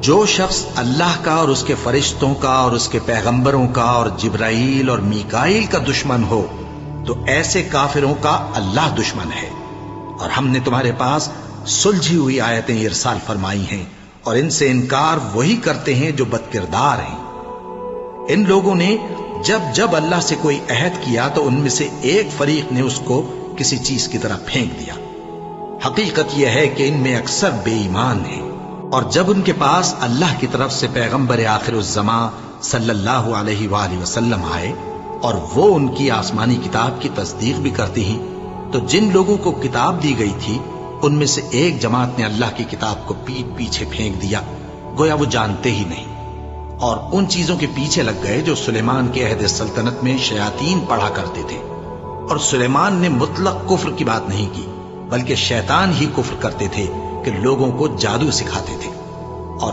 جو شخص اللہ کا اور اس کے فرشتوں کا اور اس کے پیغمبروں کا اور جبرائیل اور میکائیل کا دشمن ہو تو ایسے کافروں کا اللہ دشمن ہے۔ اور ہم نے تمہارے پاس سلجھی ہوئی آیتیں ارسال فرمائی ہیں، اور ان سے انکار وہی کرتے ہیں جو بد کردار ہیں۔ ان لوگوں نے جب جب اللہ سے کوئی عہد کیا تو ان میں سے ایک فریق نے اس کو کسی چیز کی طرح پھینک دیا۔ حقیقت یہ ہے کہ ان میں اکثر بے ایمان ہیں، اور جب ان کے پاس اللہ کی طرف سے پیغمبر آخر الزماں صلی اللہ علیہ وآلہ وسلم آئے اور وہ ان کی آسمانی کتاب کی تصدیق بھی کرتی ہیں، تو جن لوگوں کو کتاب دی گئی تھی ان میں سے ایک جماعت نے اللہ کی کتاب کو پیٹھ پیچھے پھینک دیا، گویا وہ جانتے ہی نہیں، اور ان چیزوں کے پیچھے لگ گئے جو سلیمان کے عہد سلطنت میں شیاطین پڑھا کرتے تھے۔ اور سلیمان نے مطلق کفر کی بات نہیں کی، بلکہ شیطان ہی کفر کرتے تھے کہ لوگوں کو جادو سکھاتے تھے۔